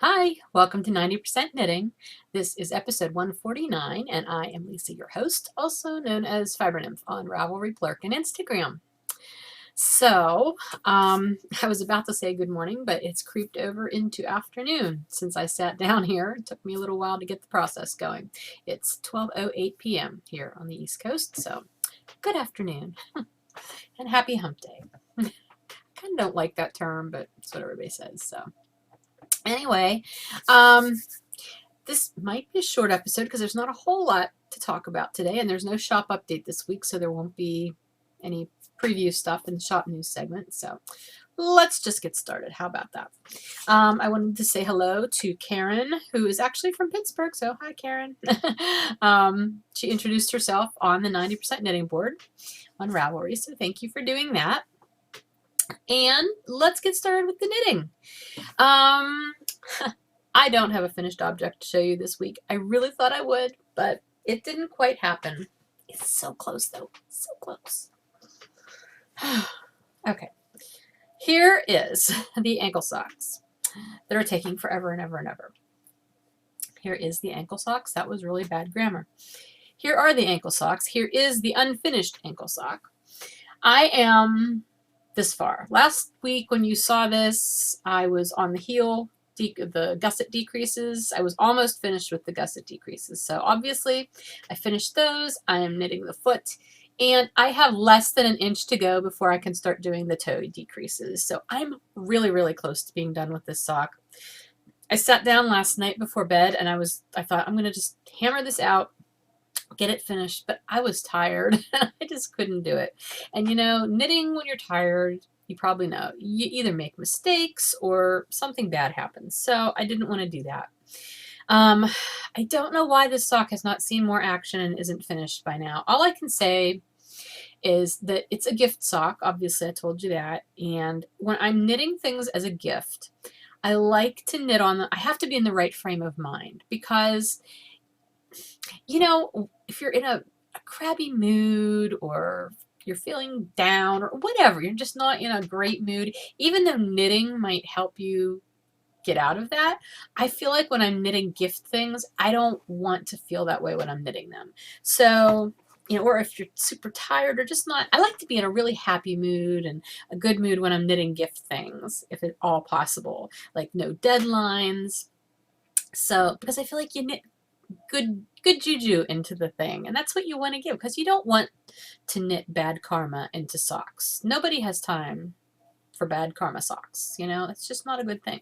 Hi, welcome to 90% Knitting. This is episode 149, and I am Lisa, your host, also known as Fiber Nymph on Ravelry, Plurk, and Instagram. So, I was about to say good morning, but it's creeped over into afternoon since I sat down here. It took me a little while to get the process going. It's 12:08 p.m. here on the East Coast, so good afternoon and happy hump day. I kind of don't like that term, but it's what everybody says, so. Anyway, this might be a short episode because there's not a whole lot to talk about today, and there's no shop update this week, so there won't be any preview stuff in the shop news segment. So let's just get started. How about that? I wanted to say hello to Karen, who is actually from Pittsburgh. So hi, Karen. She introduced herself on the 90% knitting board on Ravelry, so thank you for doing that. And let's get started with the knitting. I don't have a finished object to show you this week. I really thought I would, but it didn't quite happen. It's so close though, so close. Okay, here is the ankle socks that are taking forever and ever and ever. Here is the ankle socks. That was really bad grammar. Here are the ankle socks. Here is the unfinished ankle sock. I am this far. Last week when you saw this, I was on the heel, the gusset decreases. I was almost finished with the gusset decreases. So obviously I finished those. I am knitting the foot, and I have less than an inch to go before I can start doing the toe decreases. So I'm really, really close to being done with this sock. I sat down last night before bed and I thought I'm going to just hammer this out, get it finished, but I was tired. I just couldn't do it. And you know, knitting when you're tired, you probably know, you either make mistakes or something bad happens. So I didn't want to do that. I don't know why this sock has not seen more action and isn't finished by now. All I can say is that it's a gift sock. Obviously, I told you that. And when I'm knitting things as a gift, I like to knit on them. I have to be in the right frame of mind because, you know, if you're in a crabby mood or you're feeling down or whatever, you're just not in a great mood, even though knitting might help you get out of that, I feel like when I'm knitting gift things, I don't want to feel that way when I'm knitting them. So, you know, or if you're super tired or just not, I like to be in a really happy mood and a good mood when I'm knitting gift things, if at all possible, like no deadlines. So, because I feel like you knit good juju into the thing, and that's what you want to give, because you don't want to knit bad karma into socks. Nobody has time for bad karma socks, you know, it's just not a good thing.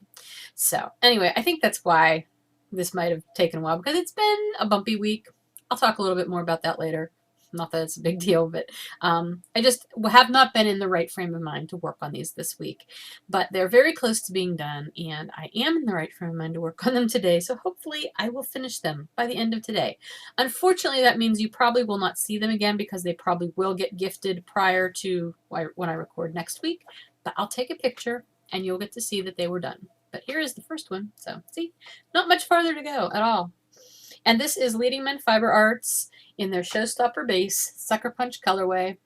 So anyway, I think that's why this might have taken a while, because it's been a bumpy week. I'll talk a little bit more about that later. Not that it's a big deal, but I just have not been in the right frame of mind to work on these this week. But they're very close to being done, and I am in the right frame of mind to work on them today, so hopefully I will finish them by the end of today. Unfortunately, that means you probably will not see them again because they probably will get gifted prior to when I record next week, but I'll take a picture and you'll get to see that they were done. But here is the first one, so see, not much farther to go at all. And this is Leading Men Fiber Arts in their Showstopper Base Sucker Punch colorway,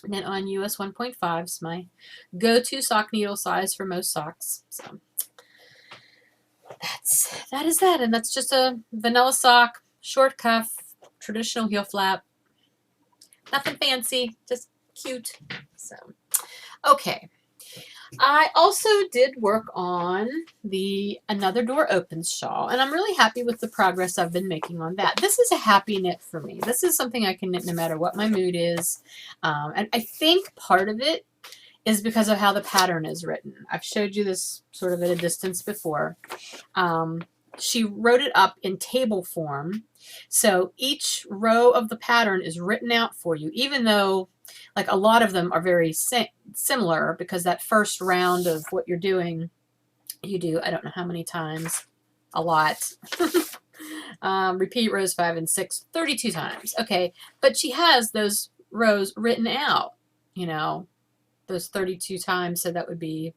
knit on US 1.5s, my go-to sock needle size for most socks. So that is that, and that's just a vanilla sock, short cuff, traditional heel flap, nothing fancy, just cute. So okay. I also did work on the Another Door Opens shawl, and I'm really happy with the progress I've been making on that. This is a happy knit for me. This is something I can knit no matter what my mood is, and I think part of it is because of how the pattern is written. I've showed you this sort of at a distance before. She wrote it up in table form, so each row of the pattern is written out for you, even though like a lot of them are very similar, because that first round of what you're doing, you do, I don't know how many times, a lot. Repeat rows 5 and 6, 32 times. Okay, but she has those rows written out, you know, those 32 times, so that would be,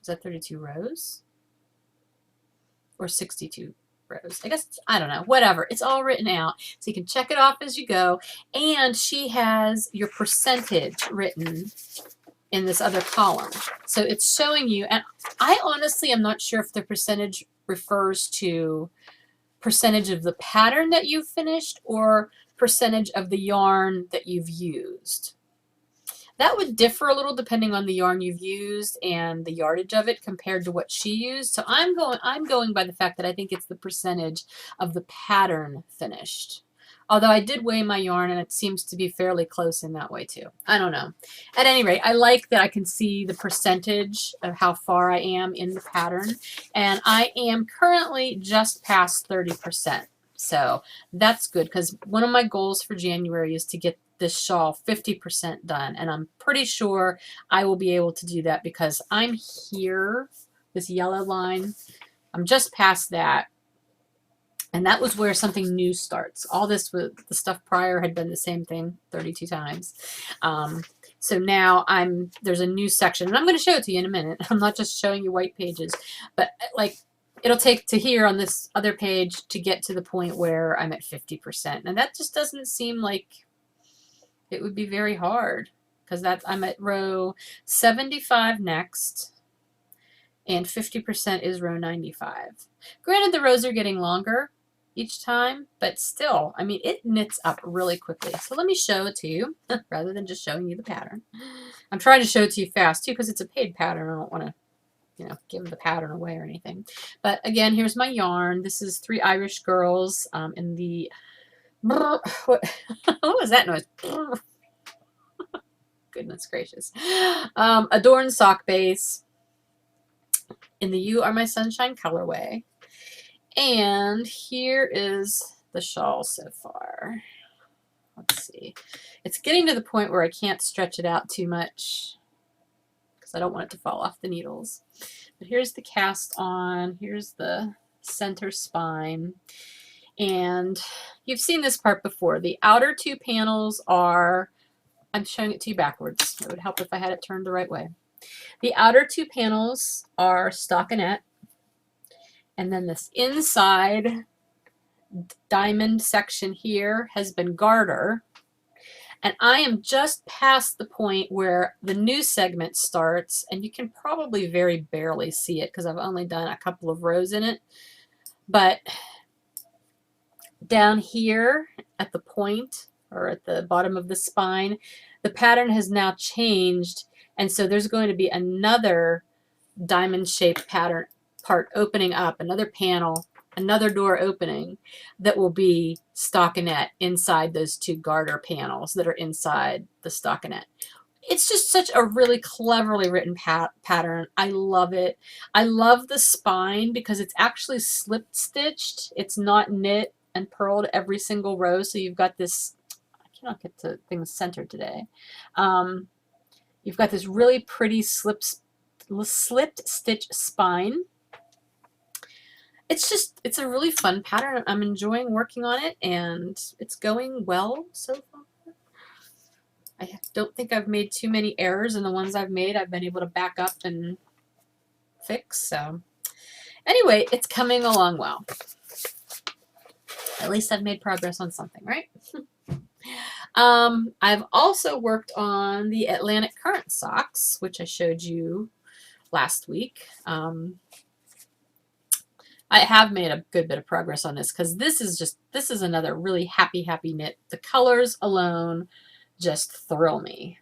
is that 32 rows? Or 62 rows. I guess, I don't know, whatever. It's all written out, so you can check it off as you go. And she has your percentage written in this other column. So it's showing you, and I honestly am not sure if the percentage refers to percentage of the pattern that you've finished or percentage of the yarn that you've used. That would differ a little depending on the yarn you've used and the yardage of it compared to what she used. So I'm going by the fact that I think it's the percentage of the pattern finished. Although I did weigh my yarn and it seems to be fairly close in that way too. I don't know. At any rate, I like that I can see the percentage of how far I am in the pattern. And I am currently just past 30%. So that's good because one of my goals for January is to get this shawl 50% done. And I'm pretty sure I will be able to do that because I'm here, this yellow line, I'm just past that. And that was where something new starts. All this, the stuff prior had been the same thing 32 times. So now there's a new section, and I'm going to show it to you in a minute. I'm not just showing you white pages, but like it'll take to here on this other page to get to the point where I'm at 50%. And that just doesn't seem like it would be very hard because I'm at row 75 next, and 50% is row 95. Granted, the rows are getting longer each time, but still, I mean, it knits up really quickly. So let me show it to you rather than just showing you the pattern. I'm trying to show it to you fast too because it's a paid pattern. I don't want to, you know, give the pattern away or anything. But again, here's my yarn. This is 3 Irish Girls in the what was that noise? Goodness gracious. Adorned sock base in the You Are My Sunshine colorway. And here is the shawl so far. Let's see. It's getting to the point where I can't stretch it out too much because I don't want it to fall off the needles. But here's the cast on. Here's the center spine. And you've seen this part before. The outer 2 panels are, I'm showing it to you backwards. It would help if I had it turned the right way. The outer 2 panels are stockinette. And then this inside diamond section here has been garter. And I am just past the point where the new segment starts. And you can probably very barely see it because I've only done a couple of rows in it. But down here at the point or at the bottom of the spine, the pattern has now changed. And so there's going to be another diamond-shaped pattern part opening up, another panel, another door opening that will be stockinette inside those 2 garter panels that are inside the stockinette. It's just such a really cleverly written pattern. I love it. I love the spine because it's actually slip stitched. It's not knit and purled every single row. So you've got this, I cannot get the things centered today. You've got this really pretty slipped stitch spine. It's a really fun pattern. I'm enjoying working on it and it's going well so far. I don't think I've made too many errors, and the ones I've made I've been able to back up and fix. So anyway, it's coming along well. At least I've made progress on something, right? I've also worked on the Atlantic Current socks, which I showed you last week. I have made a good bit of progress on this because this is another really happy knit. The colors alone just thrill me.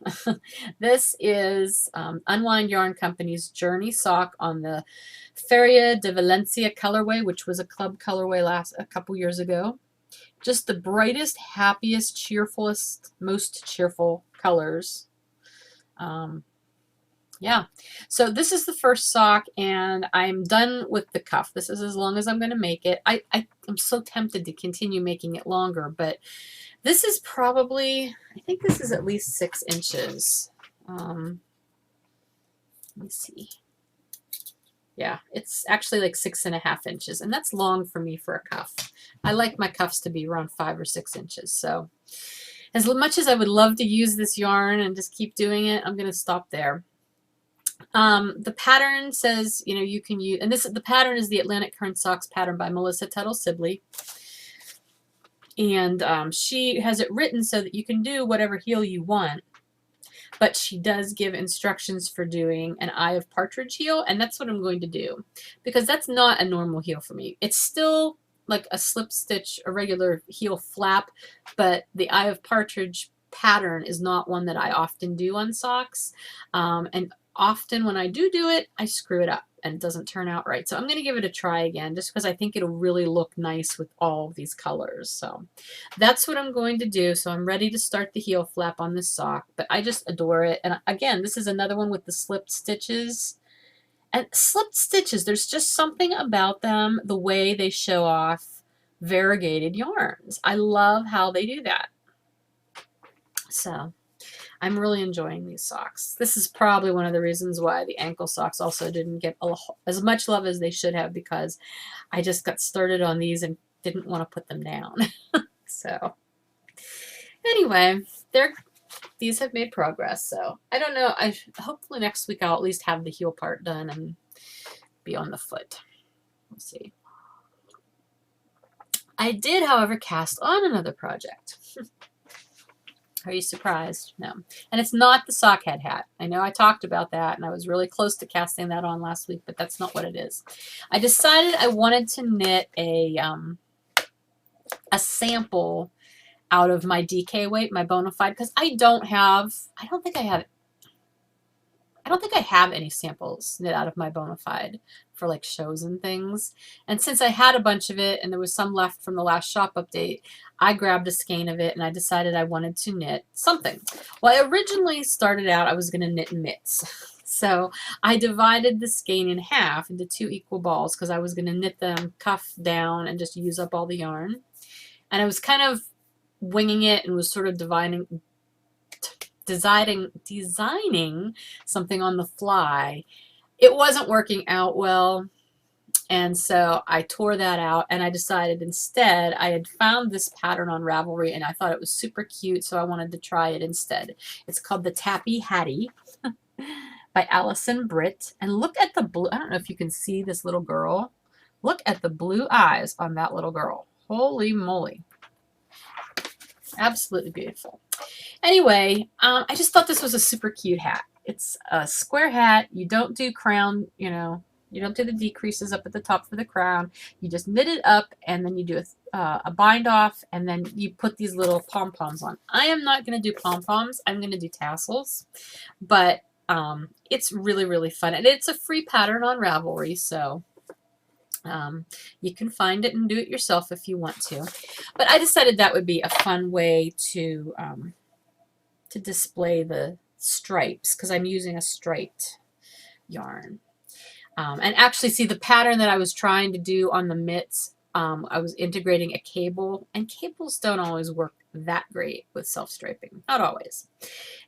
This is Unwind Yarn Company's Journey sock on the Feria de Valencia colorway, which was a club colorway a couple years ago. Just the brightest, happiest, cheerfulest, most cheerful colors. Yeah, so this is the first sock, and I'm done with the cuff. This is as long as I'm going to make it. I'm so tempted to continue making it longer, but this is probably, I think this is at least 6 inches. Let me see. Yeah, it's actually like 6.5 inches, and that's long for me for a cuff. I like my cuffs to be around 5 or 6 inches. So as much as I would love to use this yarn and just keep doing it, I'm going to stop there. The pattern says, you know, you can use, and the pattern is the Atlantic Current Socks pattern by Melissa Tuttle Sibley. And she has it written so that you can do whatever heel you want. but she does give instructions for doing an eye of partridge heel, and that's what I'm going to do because that's not a normal heel for me. It's still like a slip stitch, a regular heel flap, but the eye of partridge pattern is not one that I often do on socks. And often when I do it, I screw it up and it doesn't turn out right. So I'm going to give it a try again just because I think it'll really look nice with all of these colors. So that's what I'm going to do. So I'm ready to start the heel flap on this sock, but I just adore it. And again, this is another one with the slipped stitches. And slipped stitches, there's just something about them, the way they show off variegated yarns. I love how they do that. So I'm really enjoying these socks. This is probably one of the reasons why the ankle socks also didn't get as much love as they should have, because I just got started on these and didn't want to put them down. So anyway, these have made progress. So I don't know. Hopefully next week I'll at least have the heel part done and be on the foot. We'll see. I did, however, cast on another project. Are you surprised? No. And it's not the Sheephead hat. I know I talked about that, and I was really close to casting that on last week, but that's not what it is. I decided I wanted to knit a sample out of my DK weight, my Bonafide, because I don't think I have any samples knit out of my Bonafide for like shows and things. And since I had a bunch of it and there was some left from the last shop update, I grabbed a skein of it and I decided I wanted to knit something. Well, I originally started out, I was going to knit mitts. So I divided the skein in half into 2 equal balls because I was going to knit them cuff down and just use up all the yarn. And I was kind of winging it and was sort of designing something on the fly. It wasn't working out well, and so I tore that out, and I decided instead, I had found this pattern on Ravelry and I thought it was super cute, so I wanted to try it instead. It's called the Sheep Heid by Allison Britt, and look at the blue. I don't know if you can see this little girl. Look at the blue eyes on that little girl. Holy moly. Absolutely beautiful. Anyway, I just thought this was a super cute hat. It's a square hat. You don't do crown, you don't do the decreases up at the top for the crown. You just knit it up, and then you do a bind off, and then you put these little pom-poms on. I am not going to do pom-poms. I'm going to do tassels, but it's really, really fun. And it's a free pattern on Ravelry, so you can find it and do it yourself if you want to. But I decided that would be a fun way to display the stripes, because I'm using a striped yarn. And actually, see, the pattern that I was trying to do on the mitts, I was integrating a cable, and cables don't always work that great with self-striping. Not always.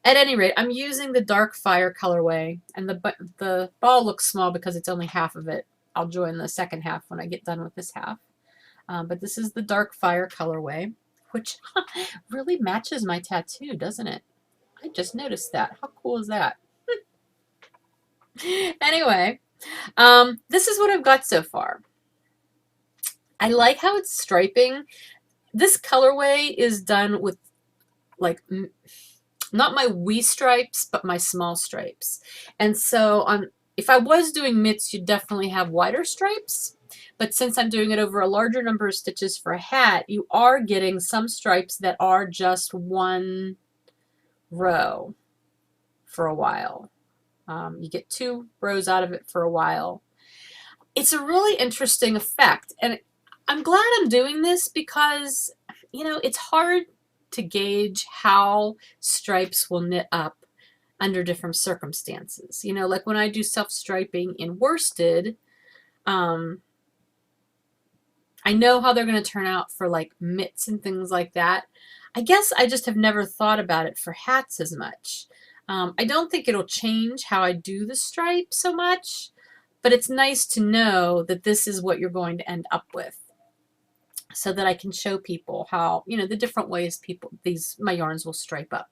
At any rate, I'm using the dark fire colorway, and the ball looks small because it's only half of it. I'll join the second half when I get done with this half. But this is the dark fire colorway, which really matches my tattoo, doesn't it? I just noticed that. How cool is that? Anyway, this is what I've got so far. I like how it's striping. This colorway is done with, like, not my wee stripes, but my small stripes. And so if I was doing mitts, you'd definitely have wider stripes. But since I'm doing it over a larger number of stitches for a hat, you are getting some stripes that are just one row for a while. You get 2 rows out of it for a while. It's a really interesting effect, and I'm glad I'm doing this because, it's hard to gauge how stripes will knit up under different circumstances. Like when I do self-striping in worsted, I know how they're going to turn out for like mitts and things like that. I guess I just have never thought about it for hats as much. I don't think it'll change how I do the stripe so much, but it's nice to know that this is what you're going to end up with, so that I can show people how, the different ways my yarns will stripe up.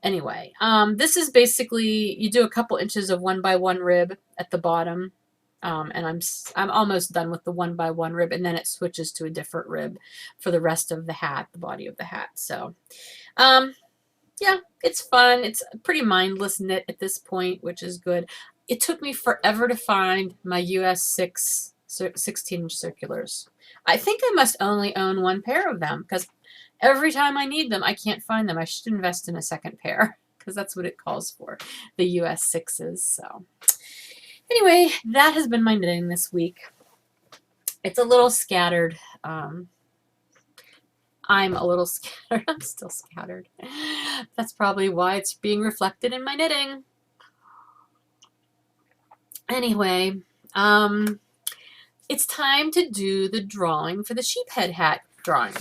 Anyway, this is basically, you do a couple inches of 1x1 rib at the bottom, and I'm almost done with the 1x1 rib, and then it switches to a different rib for the rest of the hat, the body of the hat. So yeah, it's fun. It's a pretty mindless knit at this point, which is good. It took me forever to find my US 16-inch circulars. I think I must only own one pair of them because every time I need them, I can't find them. I should invest in a second pair because that's what it calls for, the US 6s. So anyway, that has been my knitting this week. It's a little scattered. I'm a little scattered. I'm still scattered. That's probably why it's being reflected in my knitting. Anyway, it's time to do the drawing for the Sheephead Hat drawing.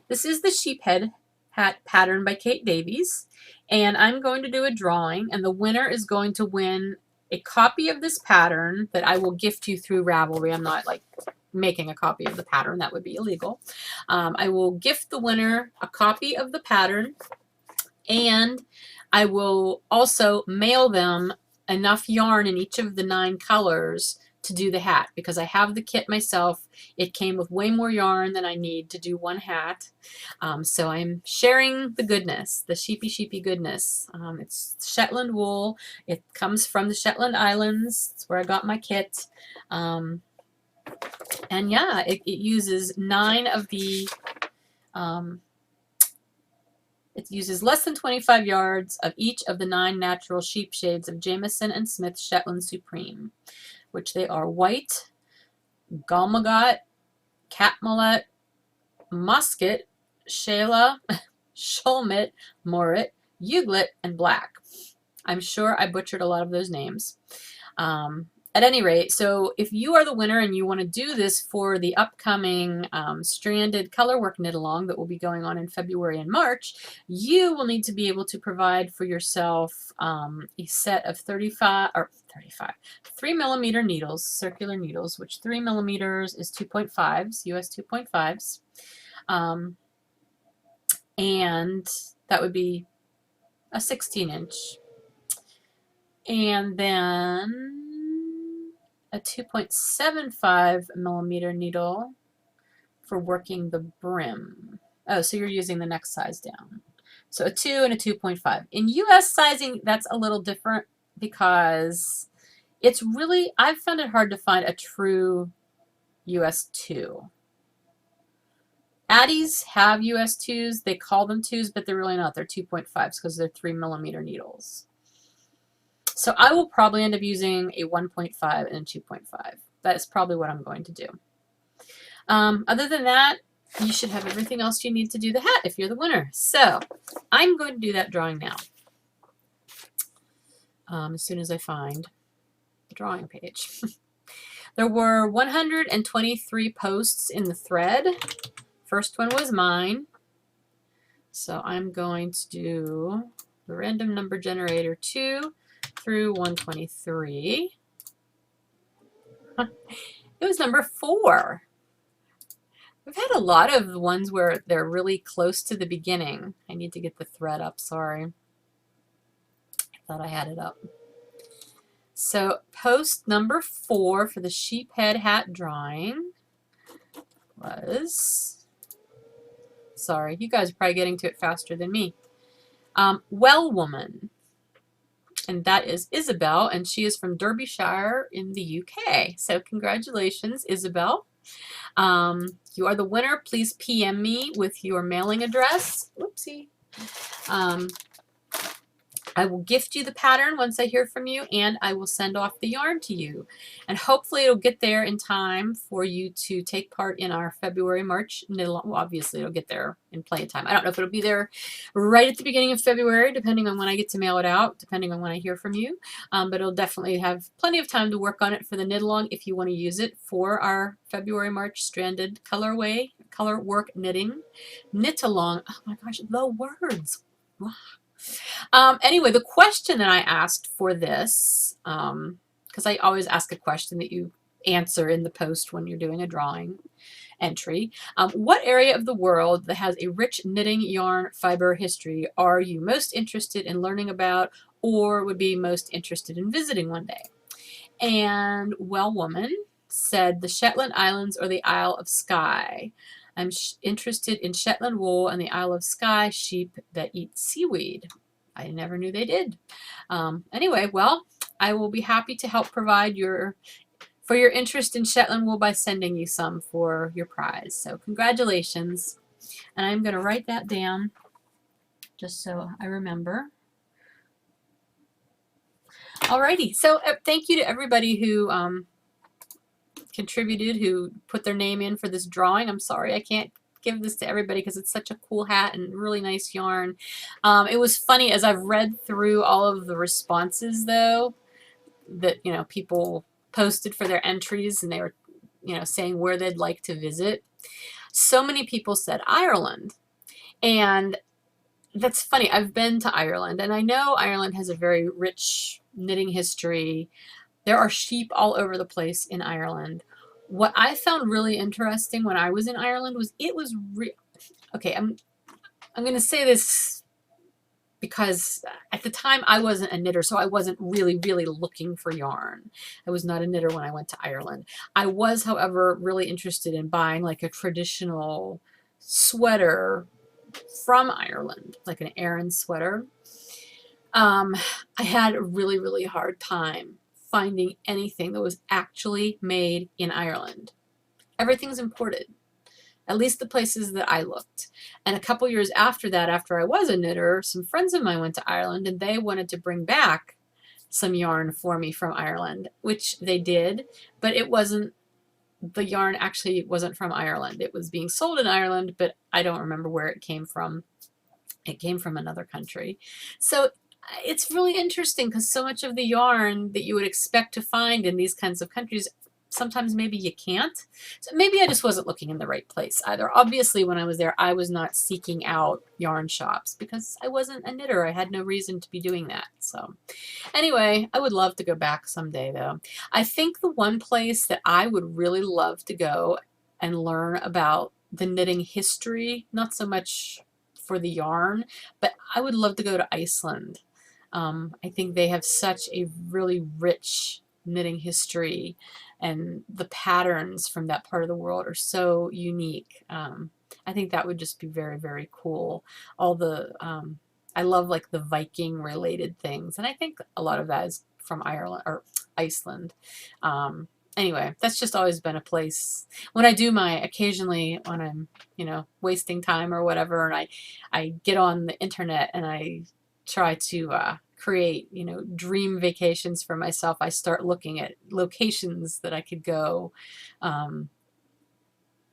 This is the Sheephead Hat pattern by Kate Davies, and I'm going to do a drawing, and the winner is going to win a copy of this pattern that I will gift you through Ravelry. I'm not like making a copy of the pattern. That would be illegal. I will gift the winner a copy of the pattern, and I will also mail them enough yarn in each of the 9 colors to do the hat, because I have the kit myself. It came with way more yarn than I need to do one hat. So I'm sharing the goodness, the sheepy goodness. It's Shetland wool. It comes from the Shetland Islands. It's where I got my kit. And yeah, it uses 9 of the, it uses less than 25 yards of each of the 9 natural sheep shades of Jameson and Smith Shetland Supreme, which they are white, Galmagot, Catmullet, Musket, Shayla, Sholmit, Morit, Euglet, and Black. I'm sure I butchered a lot of those names. At any rate, so if you are the winner and you want to do this for the upcoming stranded colorwork knit along that will be going on in February and March, you will need to be able to provide for yourself a set of 3 millimeter needles, circular needles, which 3 millimeters is 2.5s, US 2.5s. And that would be a 16-inch. And then a 2.75 millimeter needle for working the brim. Oh, so you're using the next size down. So a 2 and a 2.5. In US sizing, that's a little different because it's really, I've found it hard to find a true US 2. Addies have US 2s. They call them 2s, but they're really not. They're 2.5s because they're 3 millimeter needles. So I will probably end up using a 1.5 and a 2.5. That's probably what I'm going to do. Other than that, you should have everything else you need to do the hat if you're the winner. So I'm going to do that drawing now. As soon as I find the drawing page. There were 123 posts in the thread. First one was mine. So I'm going to do the random number generator 2 through 123. It was number 4. We've had a lot of ones where they're really close to the beginning. I need to get the thread up, sorry. I thought I had it up. So post number 4 for the Sheephead Hat drawing was, sorry, you guys are probably getting to it faster than me. Well Woman. And that is Isabel, and she is from Derbyshire in the UK. So congratulations, Isabel. You are the winner. Please PM me with your mailing address. Whoopsie. I will gift you the pattern once I hear from you, and I will send off the yarn to you. And hopefully it'll get there in time for you to take part in our February-March knit along. Well, obviously it'll get there in plenty of time. I don't know if it'll be there right at the beginning of February, depending on when I get to mail it out, depending on when I hear from you. But it'll definitely have plenty of time to work on it for the knit along if you want to use it for our February-March stranded color work knitting. Knit along. Oh my gosh, the words. Wow. Anyway, the question that I asked for this, because I always ask a question that you answer in the post when you're doing a drawing entry. What area of the world that has a rich knitting yarn fiber history are you most interested in learning about or would be most interested in visiting one day? And Well Woman said the Shetland Islands or the Isle of Skye. I'm interested in Shetland wool and the Isle of Skye sheep that eat seaweed. I never knew they did. Anyway, well, I will be happy to help provide for your interest in Shetland wool by sending you some for your prize. So congratulations. And I'm going to write that down just so I remember. Alrighty, so thank you to everybody who contributed, who put their name in for this drawing. I'm sorry I can't give this to everybody because it's such a cool hat and really nice yarn. It was funny as I've read through all of the responses, though, that people posted for their entries, and they were saying where they'd like to visit. So many people said Ireland, and that's funny. I've been to Ireland, and I know Ireland has a very rich knitting history. There are sheep all over the place in Ireland. What I found really interesting when I was in Ireland was okay, I'm going to say this because at the time I wasn't a knitter, so I wasn't really looking for yarn. I was not a knitter when I went to Ireland. I was, however, really interested in buying like a traditional sweater from Ireland, like an Aran sweater. I had a really hard time finding anything that was actually made in Ireland. Everything's imported, at least the places that I looked. And a couple years after that, after I was a knitter, some friends of mine went to Ireland, and they wanted to bring back some yarn for me from Ireland, which they did, but the yarn actually wasn't from Ireland. It was being sold in Ireland, but I don't remember where it came from. It came from another country. So it's really interesting because so much of the yarn that you would expect to find in these kinds of countries, sometimes maybe you can't. So maybe I just wasn't looking in the right place either. Obviously, when I was there, I was not seeking out yarn shops because I wasn't a knitter. I had no reason to be doing that. So anyway, I would love to go back someday, though. I think the one place that I would really love to go and learn about the knitting history, not so much for the yarn, but I would love to go to Iceland. I think they have such a really rich knitting history, and the patterns from that part of the world are so unique. I think that would just be very cool. All the I love like the Viking related things, and I think a lot of that is from Ireland or Iceland. Anyway, that's just always been a place. When I do occasionally when I'm wasting time or whatever, and I get on the internet and I try to create dream vacations for myself, I start looking at locations that I could go,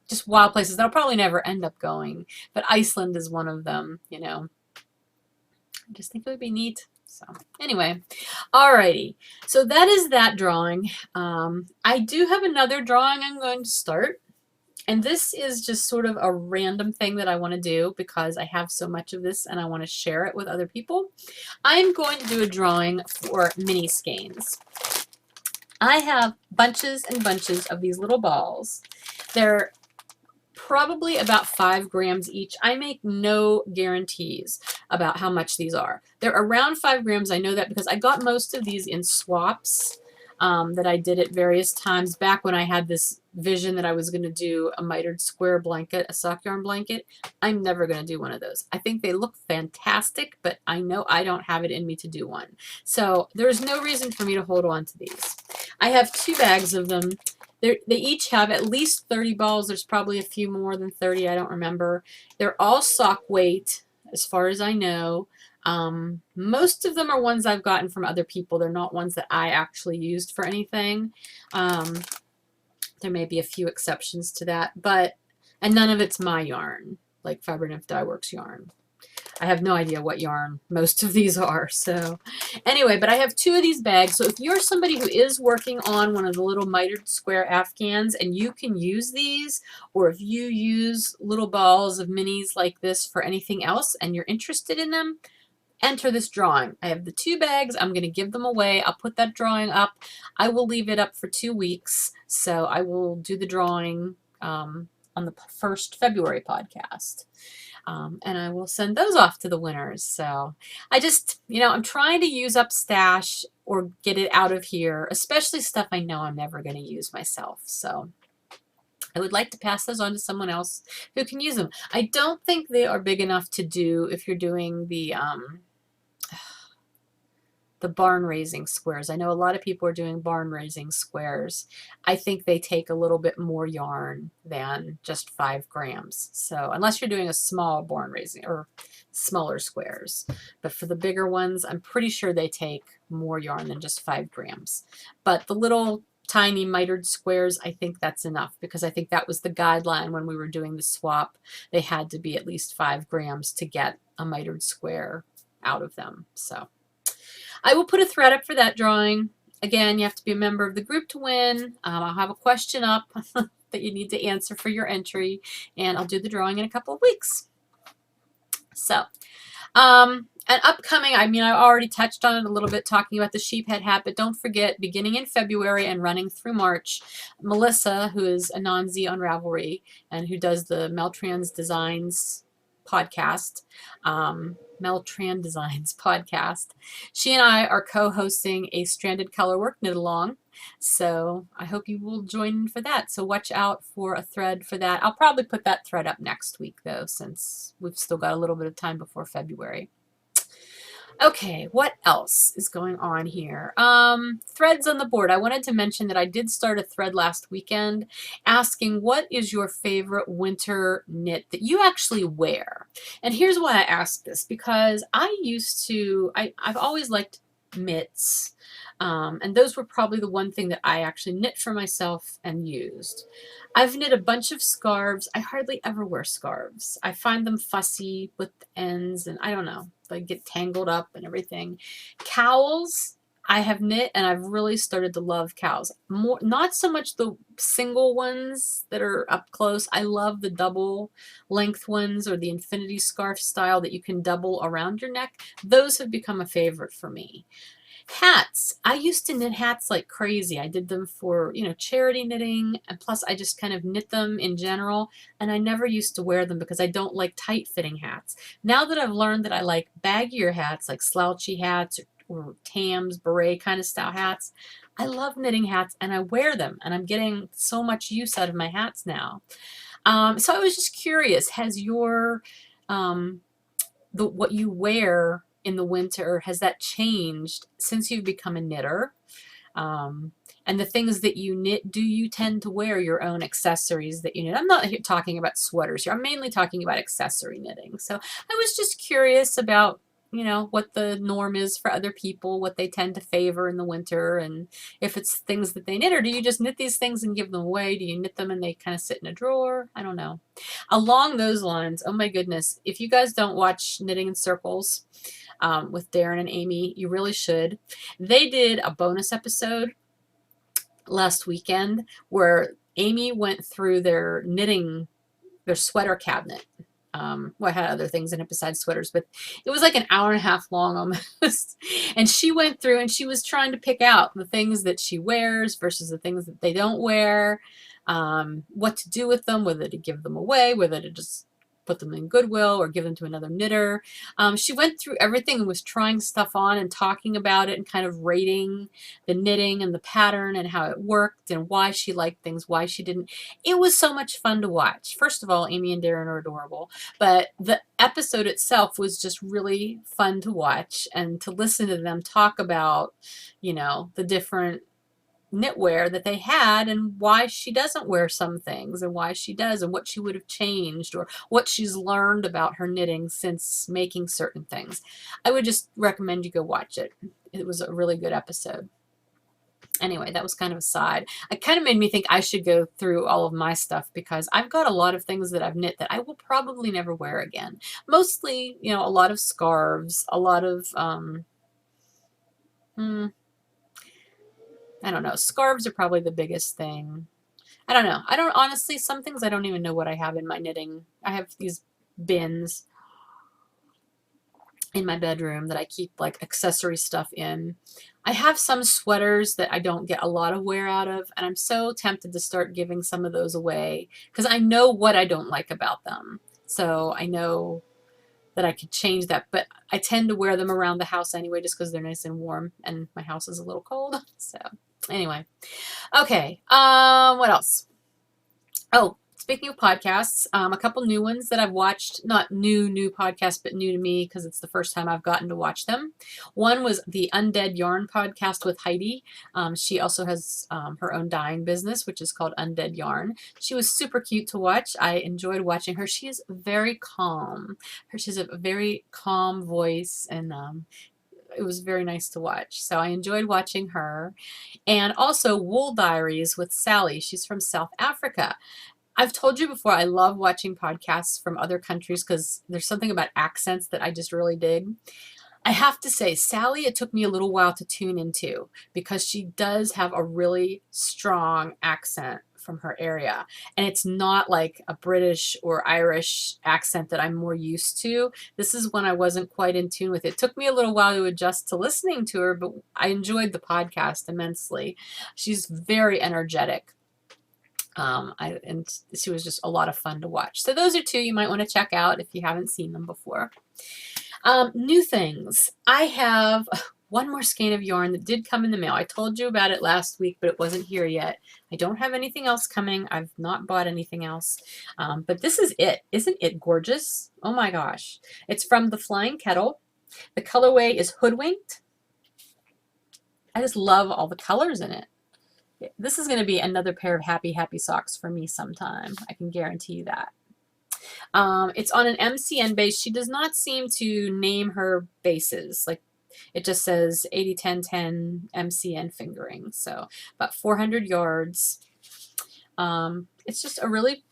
just wild places that I'll probably never end up going, but Iceland is one of them. I just think it would be neat. So anyway, alrighty, so that is that drawing. I do have another drawing I'm going to start. And this is just sort of a random thing that I want to do because I have so much of this and I want to share it with other people. I'm going to do a drawing for mini skeins. I have bunches and bunches of these little balls. They're probably about 5 grams each. I make no guarantees about how much these are. They're around 5 grams. I know that because I got most of these in swaps that I did at various times back when I had this vision that I was going to do a mitered square blanket, a sock yarn blanket. I'm never going to do one of those. I think they look fantastic, but I know I don't have it in me to do one. So there's no reason for me to hold on to these. I have 2 bags of them. They each have at least 30 balls. There's probably a few more than 30. I don't remember. They're all sock weight as far as I know. Most of them are ones I've gotten from other people. They're not ones that I actually used for anything. There may be a few exceptions to that, and none of it's my yarn, like Fiber Nymph Dye Works yarn. I have no idea what yarn most of these are. So anyway, but I have 2 of these bags. So if you're somebody who is working on one of the little mitered square Afghans and you can use these, or if you use little balls of minis like this for anything else and you're interested in them, enter this drawing. I have the 2 bags. I'm going to give them away. I'll put that drawing up. I will leave it up for 2 weeks. So I will do the drawing on the first February podcast. And I will send those off to the winners. So I just, I'm trying to use up stash or get it out of here, especially stuff I know I'm never going to use myself. So I would like to pass those on to someone else who can use them. I don't think they are big enough to do if you're doing the barn raising squares. I know a lot of people are doing barn raising squares. I think they take a little bit more yarn than just 5 grams. So unless you're doing a small barn raising or smaller squares, but for the bigger ones, I'm pretty sure they take more yarn than just 5 grams. But the little tiny mitered squares, I think that's enough, because I think that was the guideline when we were doing the swap. They had to be at least 5 grams to get a mitered square out of them. So I will put a thread up for that drawing. Again, you have to be a member of the group to win. I'll have a question up that you need to answer for your entry, and I'll do the drawing in a couple of weeks. So, and upcoming, I mean, I already touched on it a little bit talking about the Sheephead hat, but don't forget, beginning in February and running through March, Melissa, who is a non-Z on Ravelry and who does the Meltrans Designs podcast, Meltran Designs podcast, she and I are co-hosting a Stranded Colorwork knit along. So I hope you will join in for that. So watch out for a thread for that. I'll probably put that thread up next week though, since we've still got a little bit of time before February. Okay, what else is going on here? Threads on the board. I wanted to mention that I did start a thread last weekend asking what is your favorite winter knit that you actually wear? And here's why I asked this, because I've always liked mitts. And those were probably the one thing that I actually knit for myself and used. I've knit a bunch of scarves. I hardly ever wear scarves. I find them fussy with the ends, and I don't know, they get tangled up and everything. Cowls, I have knit, and I've really started to love cowls. More, not so much the single ones that are up close. I love the double length ones or the infinity scarf style that you can double around your neck. Those have become a favorite for me. Hats. I used to knit hats like crazy. I did them for, charity knitting, and plus I just kind of knit them in general, and I never used to wear them because I don't like tight-fitting hats. Now that I've learned that I like baggier hats, like slouchy hats or Tams, beret kind of style hats, I love knitting hats and I wear them, and I'm getting so much use out of my hats now. So I was just curious, has your what you wear in the winter, has that changed since you've become a knitter? And the things that you knit, do you tend to wear your own accessories that you knit? I'm not talking about sweaters here. I'm mainly talking about accessory knitting. So I was just curious about, what the norm is for other people, what they tend to favor in the winter, and if it's things that they knit, or do you just knit these things and give them away? Do you knit them and they kind of sit in a drawer? I don't know. Along those lines, oh my goodness, if you guys don't watch Knitting in Circles, with Darren and Amy, you really should. They did a bonus episode last weekend where Amy went through their sweater cabinet. Well, I had other things in it besides sweaters, but it was like an hour and a half long almost. And she went through and she was trying to pick out the things that she wears versus the things that they don't wear, what to do with them, whether to give them away, whether to just put them in Goodwill or give them to another knitter. She went through everything and was trying stuff on and talking about it and kind of rating the knitting and the pattern and how it worked and why she liked things, why she didn't. It was so much fun to watch. First of all, Amy and Darren are adorable, but the episode itself was just really fun to watch and to listen to them talk about, the different knitwear that they had and why she doesn't wear some things and why she does and what she would have changed or what she's learned about her knitting since making certain things. I would just recommend you go watch it. It was a really good episode. Anyway, that was kind of a side. It kind of made me think I should go through all of my stuff because I've got a lot of things that I've knit that I will probably never wear again. Mostly, a lot of scarves, a lot of I don't know. Scarves are probably the biggest thing. I don't know. I don't, honestly, some things I don't even know what I have in my knitting. I have these bins in my bedroom that I keep like accessory stuff in. I have some sweaters that I don't get a lot of wear out of, and I'm so tempted to start giving some of those away because I know what I don't like about them. So I know that I could change that, but I tend to wear them around the house anyway just because they're nice and warm and my house is a little cold. So anyway, okay, what else? Oh, speaking of podcasts, a couple new ones that I've watched, not new podcasts, but new to me because it's the first time I've gotten to watch them. One was the Undead Yarn podcast with Heidi. She also has her own dyeing business, which is called Undead Yarn. She was super cute to watch. I enjoyed watching her. She is very calm. She has a very calm voice, and it was very nice to watch. So I enjoyed watching her. And also Wool Diaries with Sally. She's from South Africa. I've told you before, I love watching podcasts from other countries because there's something about accents that I just really dig. I have to say, Sally, it took me a little while to tune into because she does have a really strong accent from her area. And it's not like a British or Irish accent that I'm more used to. This is when I wasn't quite in tune with it. It took me a little while to adjust to listening to her, but I enjoyed the podcast immensely. She's very energetic. And she was just a lot of fun to watch. So those are two you might want to check out if you haven't seen them before. New things. I have one more skein of yarn that did come in the mail. I told you about it last week, but it wasn't here yet. I don't have anything else coming. I've not bought anything else. But this is it. Isn't it gorgeous? Oh my gosh. It's from the Flying Kettle. The colorway is Hoodwinked. I just love all the colors in it. This is going to be another pair of happy socks for me sometime. I can guarantee you that. It's on an MCN base. She does not seem to name her bases. Like, it just says 80, 10, 10 MCN fingering. So about 400 yards. It's just a really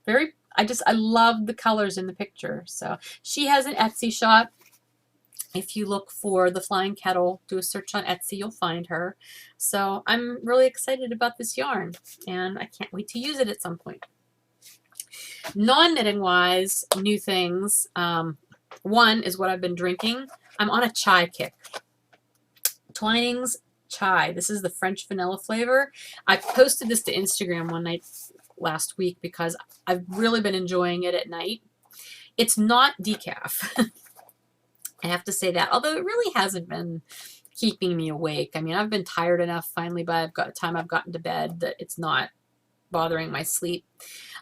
I love the colors in the picture. So she has an Etsy shop. If you look for the Flying Kettle, do a search on Etsy, you'll find her. So I'm really excited about this yarn, and I can't wait to use it at some point. Non-knitting wise, new things. One is what I've been drinking. I'm on a chai kick. Twinings chai. This is the French vanilla flavor. I posted this to Instagram one night last week because I've really been enjoying it at night. It's not decaf. I have to say that, although it really hasn't been keeping me awake. I mean, I've been tired enough finally by the time I've gotten to bed that it's not bothering my sleep.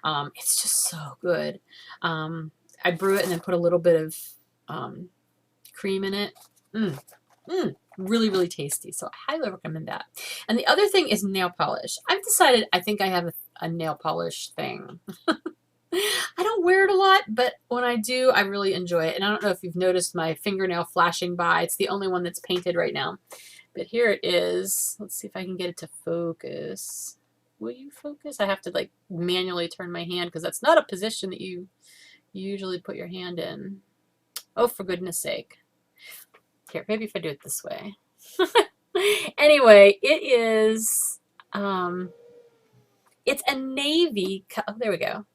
It's just so good. I brew it and then put a little bit of cream in it. Really, really tasty. So I highly recommend that. And the other thing is nail polish. I've decided I think I have a nail polish thing. I don't wear it a lot, but when I do, I really enjoy it. And I don't know if you've noticed my fingernail flashing by. It's the only one that's painted right now. But here it is. Let's see if I can get it to focus. Will you focus? I have to like manually turn my hand because that's not a position that you usually put your hand in. Oh, for goodness sake. Here, maybe if I do it this way. Anyway, it is, it's a navy, oh, there we go.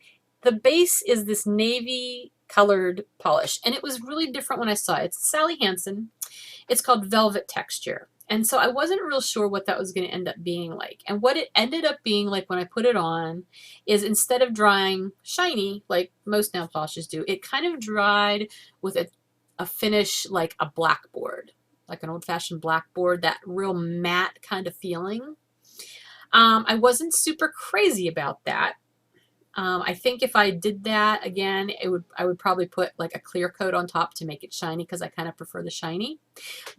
The base is this navy colored polish, and it was really different when I saw it. It's Sally Hansen. It's called Velvet Texture. And so I wasn't real sure what that was going to end up being like. And what it ended up being like when I put it on is instead of drying shiny, like most nail polishes do, it kind of dried with a finish like a blackboard, like an old-fashioned blackboard, that real matte kind of feeling. I wasn't super crazy about that. I think if I did that again, I would probably put like a clear coat on top to make it shiny because I kind of prefer the shiny.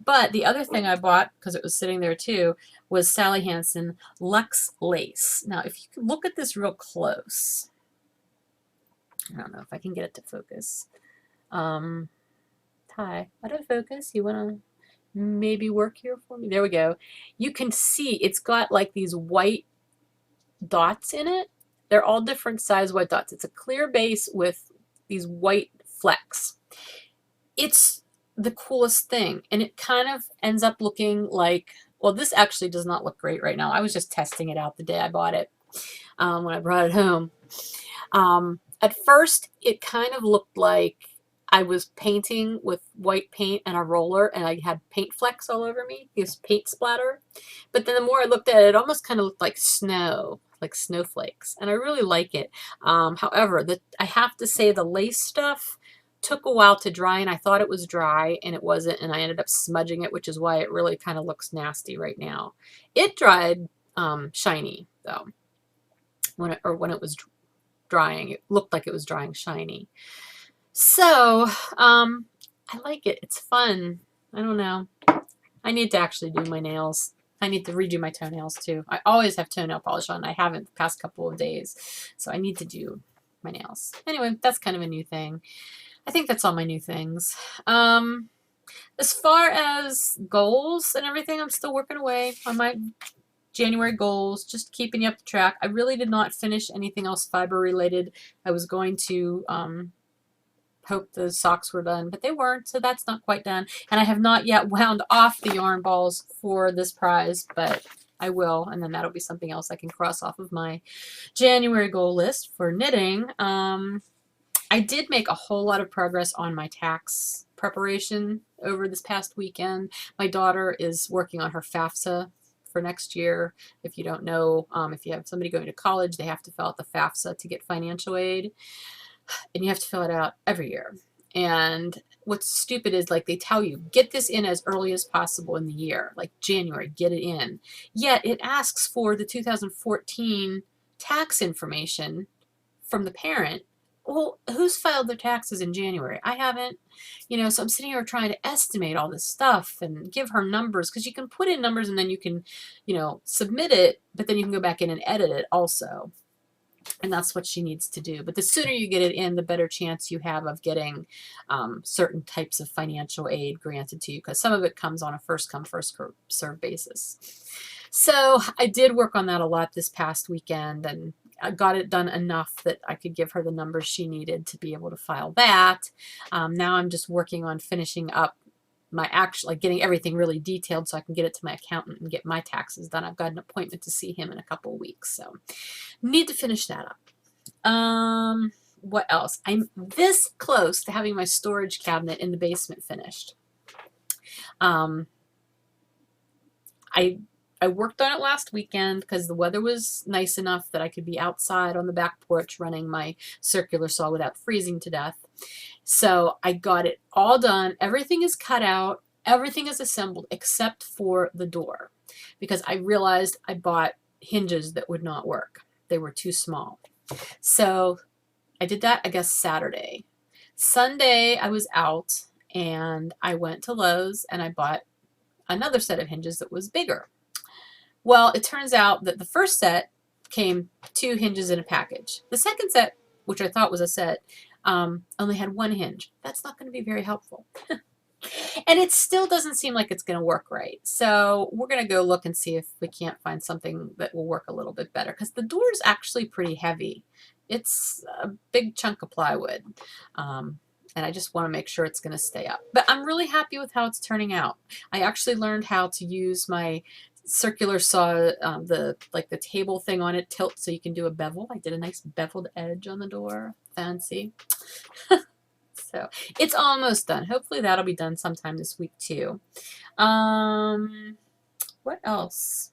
But the other thing I bought, because it was sitting there too, was Sally Hansen Luxe Lace. Now, if you can look at this real close, I don't know if I can get it to focus. Hi, autofocus. You want to maybe work here for me? There we go. You can see it's got like these white dots in it. They're all different size white dots. It's a clear base with these white flecks. It's the coolest thing. And it kind of ends up looking like, well, this actually does not look great right now. I was just testing it out the day I bought it when I brought it home. At first, it kind of looked like I was painting with white paint and a roller, and I had paint flecks all over me, this paint splatter. But then the more I looked at it, it almost kind of looked like snow, like snowflakes, and I really like it. However, I have to say the lace stuff took a while to dry, and I thought it was dry, and it wasn't, and I ended up smudging it, which is why it really kind of looks nasty right now. It dried shiny, though, when it was drying. It looked like it was drying shiny. So I like it. It's fun. I don't know. I need to actually do my nails. I need to redo my toenails too. I always have toenail polish on. I haven't the past couple of days. So I need to do my nails. Anyway, that's kind of a new thing. I think that's all my new things. As far as goals and everything, I'm still working away on my January goals, just keeping you up the track. I really did not finish anything else fiber related. I was going to hope the socks were done, but they weren't, so that's not quite done. And I have not yet wound off the yarn balls for this prize, but I will, and then that'll be something else I can cross off of my January goal list for knitting. I did make a whole lot of progress on my tax preparation over this past weekend. My daughter is working on her FAFSA for next year. If you don't know, if you have somebody going to college, they have to fill out the FAFSA to get financial aid. And you have to fill it out every year. And what's stupid is, like, they tell you, get this in as early as possible in the year, like January, get it in. Yet it asks for the 2014 tax information from the parent. Well, who's filed their taxes in January? I haven't, so I'm sitting here trying to estimate all this stuff and give her numbers, because you can put in numbers and then you can, submit it, but then you can go back in and edit it also. And that's what she needs to do. But the sooner you get it in, the better chance you have of getting certain types of financial aid granted to you, because some of it comes on a first come, first served basis. So I did work on that a lot this past weekend, and I got it done enough that I could give her the numbers she needed to be able to file that. Now I'm just working on finishing up my getting everything really detailed so I can get it to my accountant and get my taxes done. I've got an appointment to see him in a couple of weeks, so need to finish that up. What else? I'm this close to having my storage cabinet in the basement finished. I worked on it last weekend because the weather was nice enough that I could be outside on the back porch running my circular saw without freezing to death. So I got it all done. Everything is cut out. Everything is assembled except for the door, because I realized I bought hinges that would not work. They were too small. So I did that, I guess, Saturday. Sunday I was out and I went to Lowe's and I bought another set of hinges that was bigger. Well, it turns out that the first set came 2 hinges in a package. The second set, which I thought was a set, only had 1 hinge. That's not going to be very helpful. And it still doesn't seem like it's going to work right. So we're going to go look and see if we can't find something that will work a little bit better, because the door is actually pretty heavy. It's a big chunk of plywood. And I just want to make sure it's going to stay up. But I'm really happy with how it's turning out. I actually learned how to use my circular saw, the table thing on it, tilt so you can do a bevel. I did a nice beveled edge on the door. Fancy. So it's almost done. Hopefully that'll be done sometime this week too. What else?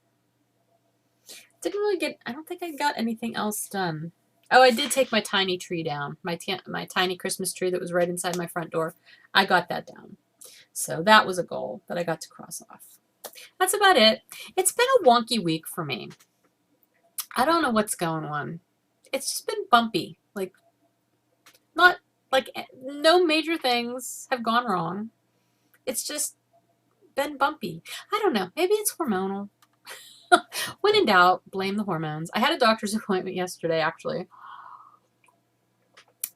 Didn't really get, I don't think I got anything else done. Oh, I did take my tiny tree down. My tiny Christmas tree that was right inside my front door. I got that down. So that was a goal that I got to cross off. That's about it. It's been a wonky week for me. I don't know what's going on. It's just been bumpy. No major things have gone wrong. It's just been bumpy. I don't know. Maybe it's hormonal. When in doubt, blame the hormones. I had a doctor's appointment yesterday, actually,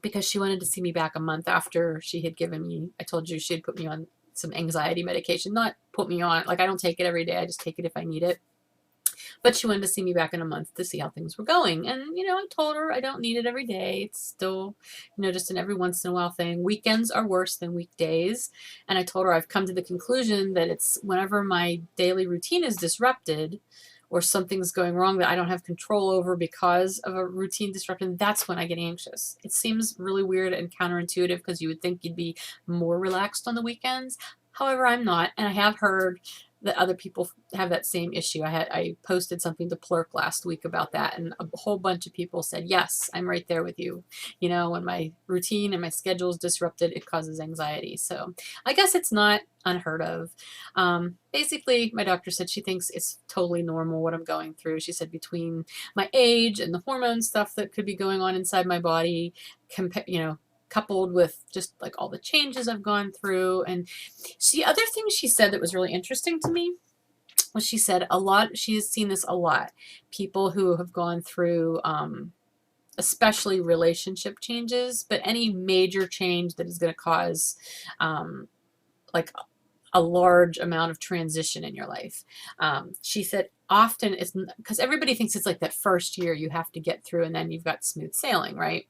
because she wanted to see me back a month after she had given me, I told you she had put me on some anxiety medication. Not put me on, I don't take it every day. I just take it if I need it. But she wanted to see me back in a month to see how things were going. And, I told her I don't need it every day. It's still, just an every once in a while thing. Weekends are worse than weekdays. And I told her I've come to the conclusion that it's whenever my daily routine is disrupted or something's going wrong that I don't have control over because of a routine disruption, that's when I get anxious. It seems really weird and counterintuitive because you would think you'd be more relaxed on the weekends. However, I'm not. And I have heard that other people have that same issue. I posted something to Plurk last week about that, and a whole bunch of people said, yes, I'm right there with you. You know, when my routine and my schedule is disrupted, it causes anxiety. So I guess it's not unheard of. Basically, my doctor said she thinks it's totally normal what I'm going through. She said between my age and the hormone stuff that could be going on inside my body, you know, coupled with just like all the changes I've gone through. And the other thing she said that was really interesting to me was she said she has seen this a lot. People who have gone through, especially relationship changes, but any major change that is going to cause like a large amount of transition in your life. She said often it's because everybody thinks it's like that first year you have to get through and then you've got smooth sailing, right?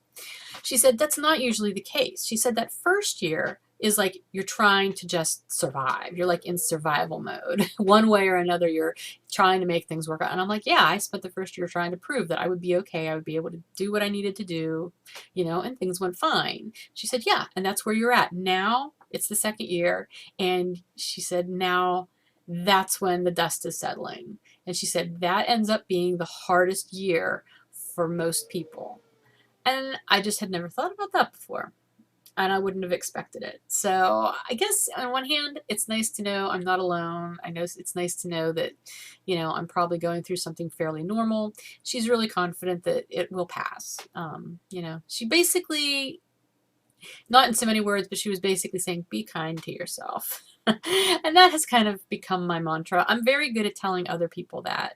She said that's not usually the case. She said that first year is like you're trying to just survive. You're like in survival mode. One way or another, you're trying to make things work out. And I'm like, yeah, I spent the first year trying to prove that I would be okay. I would be able to do what I needed to do, you know, and things went fine. She said, yeah, and that's where you're at. Now it's the second year. And she said, now that's when the dust is settling. And she said that ends up being the hardest year for most people. And I just had never thought about that before. And I wouldn't have expected it. So I guess on one hand, it's nice to know I'm not alone. I know it's nice to know that, you know, I'm probably going through something fairly normal. She's really confident that it will pass. You know, she basically, not in so many words, but she was basically saying, be kind to yourself. And that has kind of become my mantra. I'm very good at telling other people that.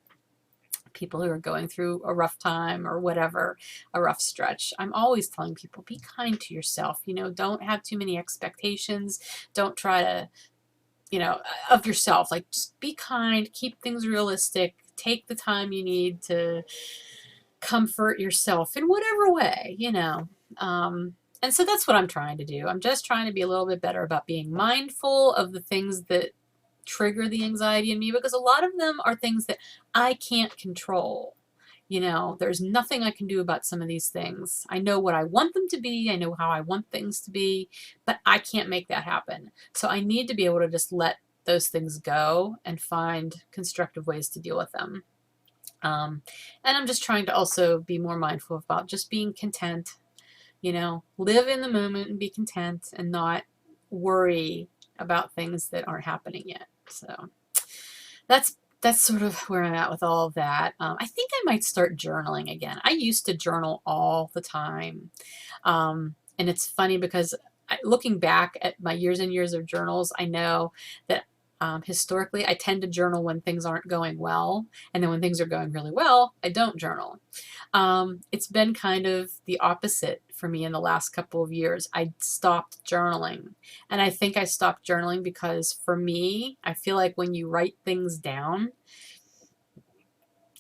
People who are going through a rough time or whatever, a rough stretch. I'm always telling people, be kind to yourself. You know, don't have too many expectations. Don't try to, you know, of yourself. Like, just be kind, keep things realistic, take the time you need to comfort yourself in whatever way, you know. And so that's what I'm trying to do. I'm just trying to be a little bit better about being mindful of the things that trigger the anxiety in me, because a lot of them are things that I can't control. You know, there's nothing I can do about some of these things. I know what I want them to be. I know how I want things to be, but I can't make that happen. So I need to be able to just let those things go and find constructive ways to deal with them. And I'm just trying to also be more mindful about just being content, you know, live in the moment and be content and not worry about things that aren't happening yet. So that's sort of where I'm at with all of that. I think I might start journaling again. I used to journal all the time. And it's funny because looking back at my years and years of journals, I know that historically I tend to journal when things aren't going well. And then when things are going really well, I don't journal. It's been kind of the opposite for me in the last couple of years. I stopped journaling. And I think I stopped journaling because for me, I feel like when you write things down,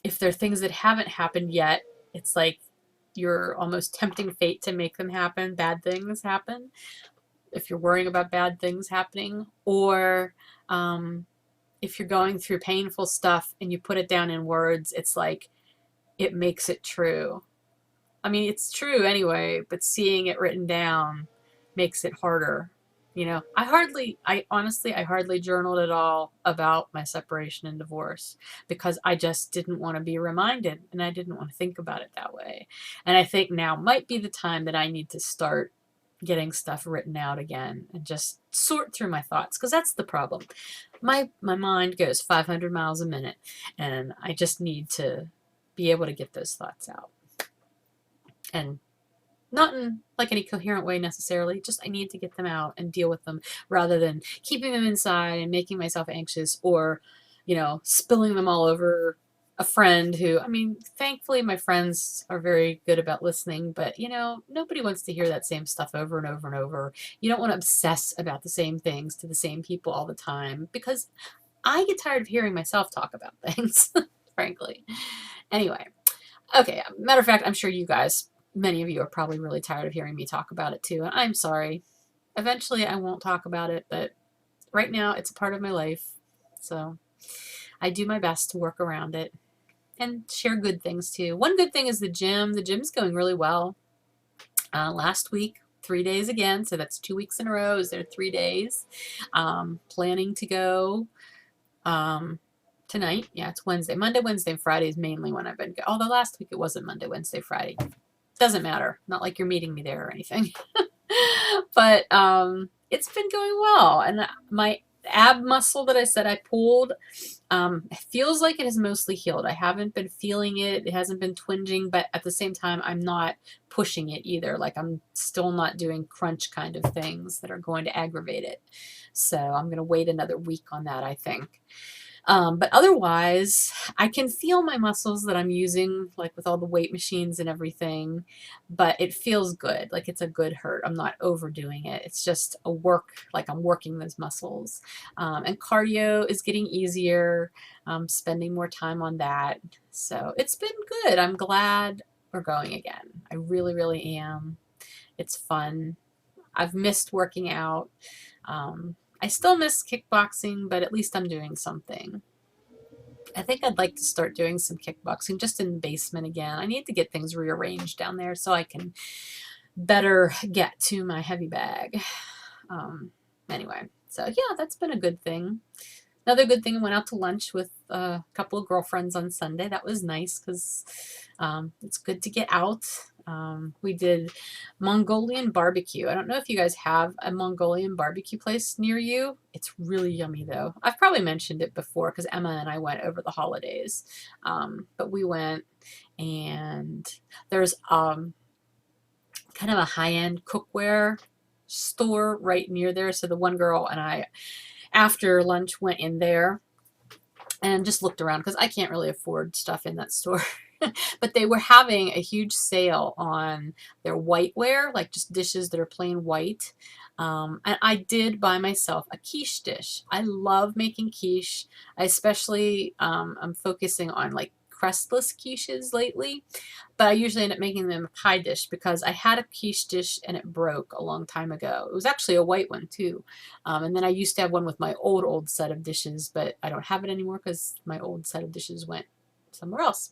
if they're things that haven't happened yet, it's like you're almost tempting fate to make them happen. Bad things happen if you're worrying about bad things happening, or if you're going through painful stuff and you put it down in words, it's like it makes it true. I mean, it's true anyway, but seeing it written down makes it harder. You know, I honestly hardly journaled at all about my separation and divorce because I just didn't want to be reminded and I didn't want to think about it that way. And I think now might be the time that I need to start getting stuff written out again and just sort through my thoughts, because that's the problem. My mind goes 500 miles a minute and I just need to be able to get those thoughts out. And not in like any coherent way necessarily, just I need to get them out and deal with them rather than keeping them inside and making myself anxious, or, you know, spilling them all over a friend who, I mean, thankfully my friends are very good about listening, but, you know, nobody wants to hear that same stuff over and over and over. You don't want to obsess about the same things to the same people all the time, because I get tired of hearing myself talk about things, frankly. Anyway, okay, matter of fact, I'm sure you guys, many of you are probably really tired of hearing me talk about it too, and I'm sorry. Eventually I won't talk about it, but right now it's a part of my life, so I do my best to work around it and share good things too. One good thing is the gym. The gym's going really well. Last week, 3 days again, so that's 2 weeks in a row. Is there 3 days? Planning to go tonight. Yeah, it's Wednesday. Monday, Wednesday, and Friday is mainly when I've been, although last week it wasn't Monday, Wednesday, Friday. Doesn't matter. Not like you're meeting me there or anything. But it's been going well. And my ab muscle that I said I pulled, it feels like it has mostly healed. I haven't been feeling it. It hasn't been twinging, but at the same time, I'm not pushing it either. Like I'm still not doing crunch kind of things that are going to aggravate it. So I'm going to wait another week on that, I think. But otherwise, I can feel my muscles that I'm using, like with all the weight machines and everything, but it feels good. Like it's a good hurt. I'm not overdoing it. It's just a work, like I'm working those muscles. And cardio is getting easier. I'm spending more time on that. So it's been good. I'm glad we're going again. I really, really am. It's fun. I've missed working out. I still miss kickboxing, but at least I'm doing something. I think I'd like to start doing some kickboxing just in the basement again. I need to get things rearranged down there so I can better get to my heavy bag. Anyway, so yeah, that's been a good thing. Another good thing, I went out to lunch with a couple of girlfriends on Sunday. That was nice because it's good to get out. We did Mongolian barbecue. I don't know if you guys have a Mongolian barbecue place near you. It's really yummy though. I've probably mentioned it before because Emma and I went over the holidays. But we went, and there's kind of a high-end cookware store right near there. So the one girl and I, after lunch, went in there and just looked around because I can't really afford stuff in that store. But they were having a huge sale on their whiteware, like just dishes that are plain white. And I did buy myself a quiche dish. I love making quiche. I especially, I'm focusing on like crustless quiches lately, but I usually end up making them a pie dish because I had a quiche dish and it broke a long time ago. It was actually a white one too. And then I used to have one with my old set of dishes, but I don't have it anymore because my old set of dishes went somewhere else.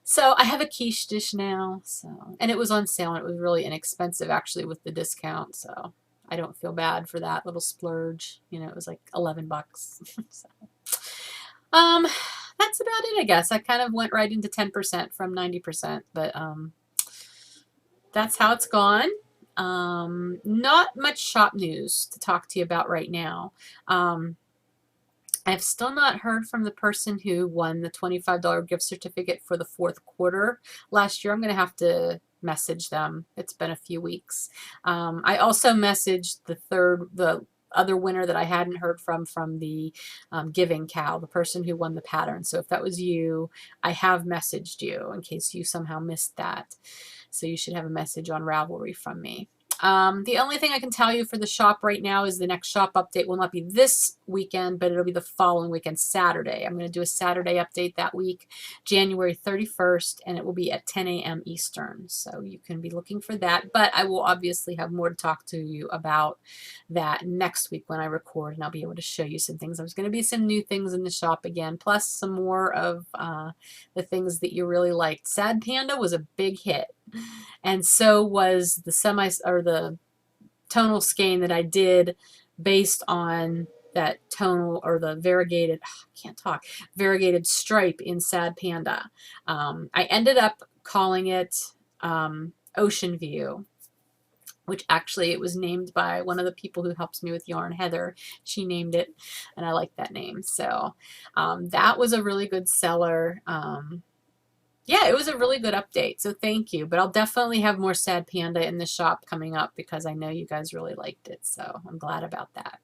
So I have a quiche dish now, and it was on sale and it was really inexpensive actually with the discount. So I don't feel bad for that little splurge. You know, it was like 11 bucks. So, that's about it, I guess. I kind of went right into 10% from 90%, but that's how it's gone. Not much shop news to talk to you about right now. I've still not heard from the person who won the $25 gift certificate for the fourth quarter last year. I'm going to have to message them. It's been a few weeks. I also messaged the other winner that I hadn't heard from the Giving Cow, the person who won the pattern. So if that was you, I have messaged you in case you somehow missed that. So you should have a message on Ravelry from me. The only thing I can tell you for the shop right now is the next shop update will not be this weekend, but it'll be the following weekend, Saturday. I'm going to do a Saturday update that week, January 31st, and it will be at 10 a.m. Eastern. So you can be looking for that, but I will obviously have more to talk to you about that next week when I record, and I'll be able to show you some things. There's going to be some new things in the shop again, plus some more of the things that you really liked. Sad Panda was a big hit. And so was the tonal skein that I did based on that tonal or the variegated stripe in Sad Panda. I ended up calling it Ocean View, which actually it was named by one of the people who helps me with yarn, Heather. She named it, and I like that name. So that was a really good seller. Yeah, it was a really good update, so thank you. But I'll definitely have more Sad Panda in the shop coming up because I know you guys really liked it, so I'm glad about that.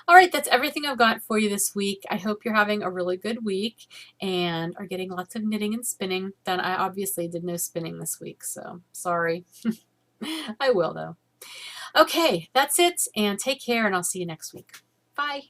All right, that's everything I've got for you this week. I hope you're having a really good week and are getting lots of knitting and spinning. Then I obviously did no spinning this week, so sorry. I will, though. Okay, that's it, and take care, and I'll see you next week. Bye.